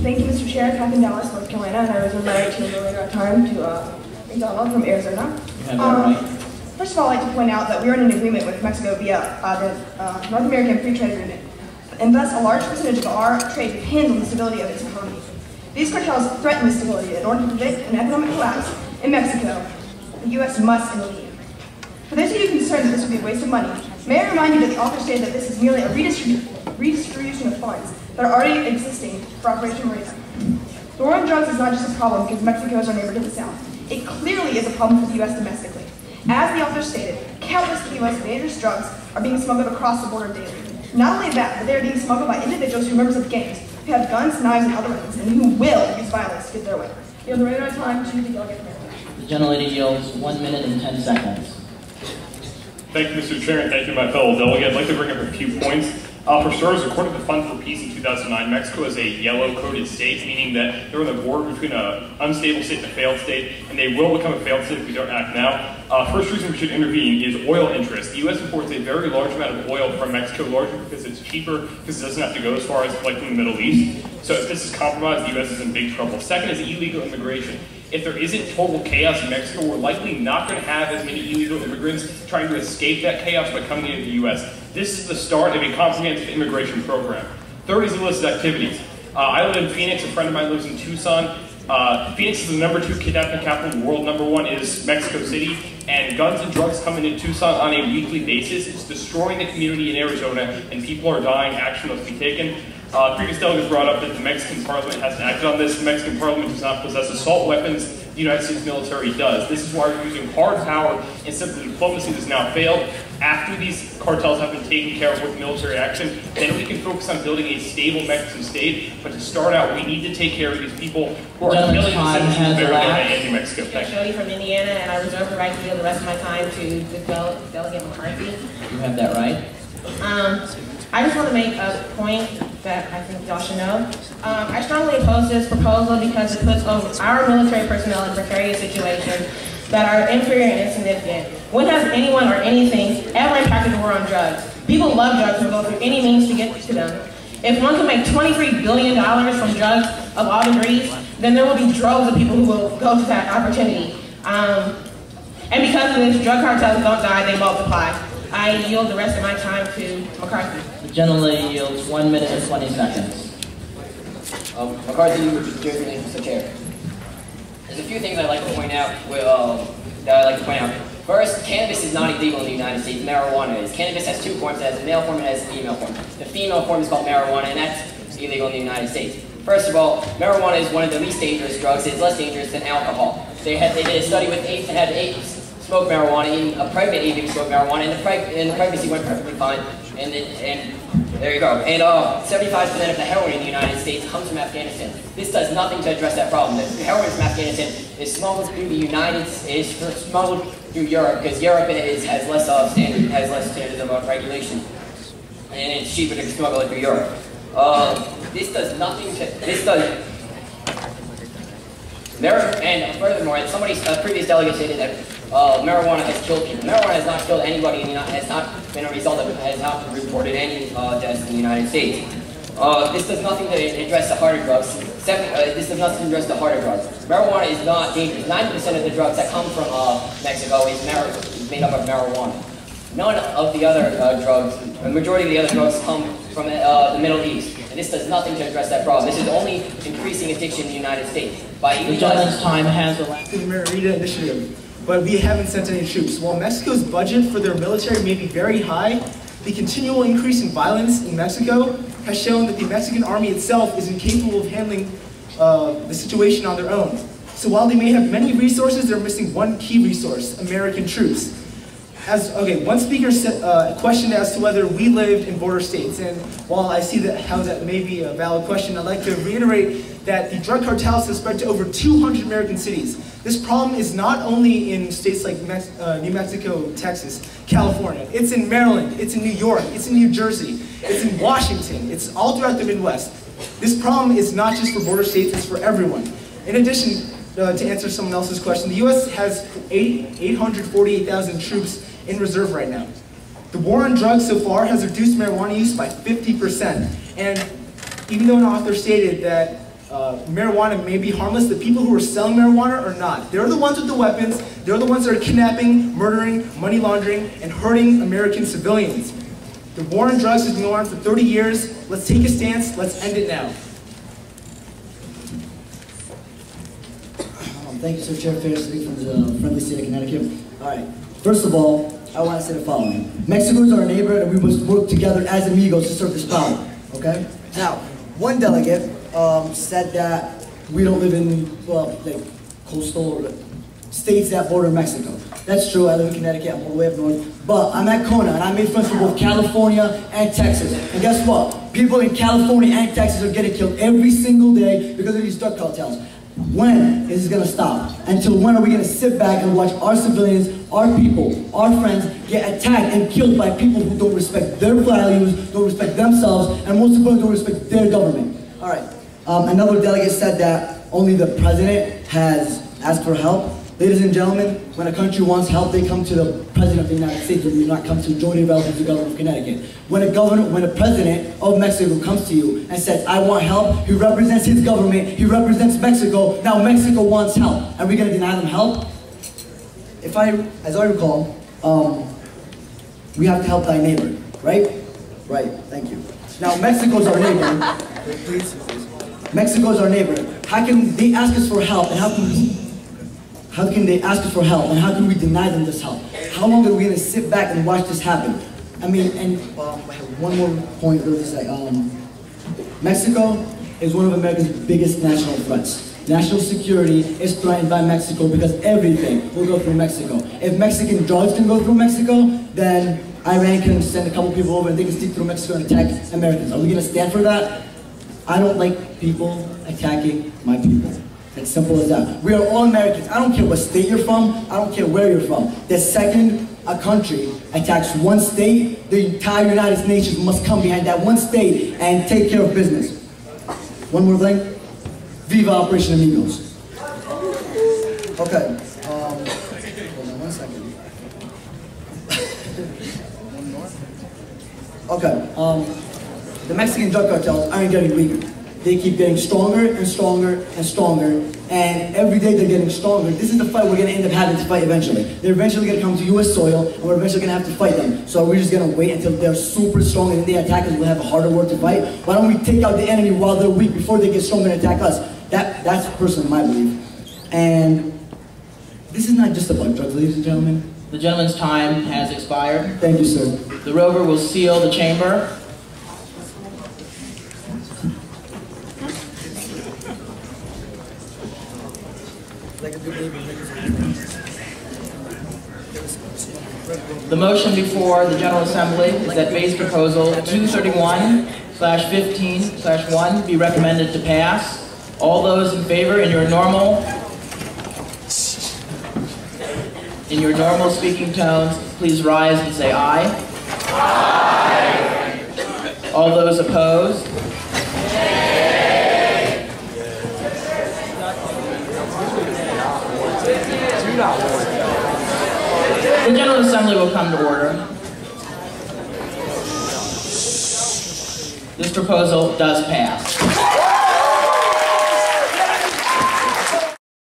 Thank you, Mr. Chair. I'm in Dallas, North Carolina, and I was married to a later time to McDonald from Arizona. First of all, I'd like to point out that we are in an agreement with Mexico via the North American Free Trade Agreement, and thus a large percentage of our trade depends on the stability of its economy. These cartels threaten this stability. In order to prevent an economic collapse in Mexico, the U.S. must intervene. For those of you concerned that this would be a waste of money, may I remind you that the author stated that this is merely a redistribution of funds that are already existing for Operation Marina. The war on drugs is not just a problem because Mexico is our neighbor to the south. It clearly is a problem for the U.S. domestically. As the author stated, countless of the U.S. dangerous drugs are being smuggled across the border daily. Not only that, but they are being smuggled by individuals who are members of gangs, who have guns, knives, and other weapons, and who will use violence to get their way. Yield the right time to the delegate. The gentlelady yields 1 minute and 10 seconds. Thank you, Mr. Chair, and thank you, my fellow delegate. I'd like to bring up a few points. For starters, according to the Fund for Peace in 2009, Mexico is a yellow-coded state, meaning that they're on the border between an unstable state and a failed state, and they will become a failed state if we don't act now. First reason we should intervene is oil interests. The U.S. imports a very large amount of oil from Mexico, largely because it's cheaper, because it doesn't have to go as far as like in the Middle East. So if this is compromised, the U.S. is in big trouble. Second is illegal immigration. If there isn't total chaos in Mexico, we're likely not going to have as many illegal immigrants trying to escape that chaos by coming into the U.S. This is the start of a comprehensive immigration program. Third is illicit activities. I live in Phoenix. A friend of mine lives in Tucson. Phoenix is the #2 kidnapping capital in the world. #1 is Mexico City. And guns and drugs come into Tucson on a weekly basis. It's destroying the community in Arizona, and people are dying. Action must be taken. Previous delegates brought up that the Mexican Parliament hasn't acted on this. The Mexican Parliament does not possess assault weapons. The United States military does. This is why we're using hard power instead of the diplomacy that's now failed. After these cartels have been taken care of with military action, then we can focus on building a stable Mexican state. But to start out, we need to take care of these people who are killing the citizens of Arizona and New Mexico. I'm Shirley from Indiana, and I reserve the right to yield the rest of my time to Delegate McCarthy. You have that right. I just want to make a point that I think y'all should know. I strongly oppose this proposal because it puts our military personnel in precarious situations that are inferior and insignificant. When has anyone or anything ever impacted the war on drugs? People love drugs and will go through any means to get to them. If one can make $23 billion from drugs of all degrees, then there will be droves of people who will go to that opportunity. And because of this, drug cartels don't die, they multiply. I yield the rest of my time to McCarthy. The gentlelady yields 1 minute and 20 seconds. McCarthy, Mr. Chair. There's a few things I'd like to point out. First, cannabis is not illegal in the United States. Marijuana is. Cannabis has two forms. It has a male form and it has a female form. The female form is called marijuana, and that's illegal in the United States. First of all, marijuana is one of the least dangerous drugs. It's less dangerous than alcohol. They did a study with apes and had apes smoke marijuana, and a pregnant ape smoked marijuana, and the pregnancy went perfectly fine. And there you go. And 75% of the heroin in the United States comes from Afghanistan. This does nothing to address that problem. The heroin from Afghanistan is smuggled through the smuggled through Europe, because Europe has less standards of regulation, and it's cheaper to smuggle it through Europe. This does nothing to and furthermore, a previous delegate stated that marijuana has killed people. Marijuana has not killed anybody has not been a result of it, has not reported any deaths in the United States. This does nothing to address the harder drugs. This does nothing to address the harder drugs. Marijuana is not dangerous. 90% of the drugs that come from Mexico is made up of marijuana. None of the other drugs, the majority of the other drugs come from the Middle East. And this does nothing to address that problem. This is only increasing addiction in the United States. The gentleman's time has elapsed. The Merida Initiative, but we haven't sent any troops. While Mexico's budget for their military may be very high, the continual increase in violence in Mexico has shown that the Mexican army itself is incapable of handling the situation on their own. So while they may have many resources, they're missing one key resource: American troops. One speaker questioned as to whether we lived in border states, and while I see how that may be a valid question, I'd like to reiterate that the drug cartels have spread to over 200 American cities. This problem is not only in states like New Mexico, Texas, California. It's in Maryland, it's in New York, it's in New Jersey, it's in Washington, it's all throughout the Midwest. This problem is not just for border states, it's for everyone. In addition, to answer someone else's question, the U.S. has 848,000 troops in reserve right now. The war on drugs so far has reduced marijuana use by 50%. And even though an author stated that marijuana may be harmless. The people who are selling marijuana are not. They're the ones with the weapons. They're the ones that are kidnapping, murdering, money laundering, and hurting American civilians. The war on drugs has been going on for 30 years. Let's take a stance. Let's end it now. Thank you, Sir Chair. Fair to speak from the friendly state of Connecticut. All right. First of all, I want to say the following. Mexico is our neighbor, and we must work together as amigos to serve this power. Okay? Now, one delegate said that we don't live in, well, like, coastal states that border Mexico. That's true. I live in Connecticut. I'm all the way up north. But I'm at Kona, and I made friends from both California and Texas. And guess what? People in California and Texas are getting killed every single day because of these drug cartels. When is this going to stop? Until when are we going to sit back and watch our civilians, our people, our friends get attacked and killed by people who don't respect their values, don't respect themselves, and most importantly, don't respect their government? All right. Another delegate said that only the president has asked for help. Ladies and gentlemen, when a country wants help, they come to the President of the United States. They do not come to the majority of relatives of the government of Connecticut. When a president of Mexico comes to you and says, I want help, he represents his government, he represents Mexico. Now Mexico wants help. Are we going to deny them help? As I recall, we have to help thy neighbor, right? Right, thank you. Now Mexico's our neighbor. Mexico's our neighbor. How can they ask us for help, and how can they ask us for help, and how can we deny them this help? How long are we going to sit back and watch this happen? I mean, and I have one more point really to say. Mexico is one of America's biggest national threats. National security is threatened by Mexico because everything will go through Mexico. If Mexican drugs can go through Mexico, then Iran can send a couple people over and they can sneak through Mexico and attack Americans. Are we going to stand for that? I don't like people attacking my people. It's simple as that. We are all Americans. I don't care what state you're from. I don't care where you're from. The second a country attacks one state, the entire United Nations must come behind that one state and take care of business. One more thing. Viva Operation Amigos. Okay. Hold on 1 second. Okay. The Mexican drug cartels aren't getting weaker. They keep getting stronger and stronger and stronger, and every day they're getting stronger. This is the fight we're going to end up having to fight eventually. They're eventually going to come to U.S. soil, and we're eventually going to have to fight them. So we're just going to wait until they're super strong and then they attack us. We'll have a harder war to fight. Why don't we take out the enemy while they're weak before they get stronger and attack us? That's personally my belief. And this is not just about drugs, ladies and gentlemen. The gentleman's time has expired. Thank you, sir. The rover will seal the chamber. The motion before the General Assembly is that base proposal 231/15/1 be recommended to pass. All those in favor in your normal speaking tones, please rise and say aye. Aye. All those opposed? The General Assembly will come to order. This proposal does pass.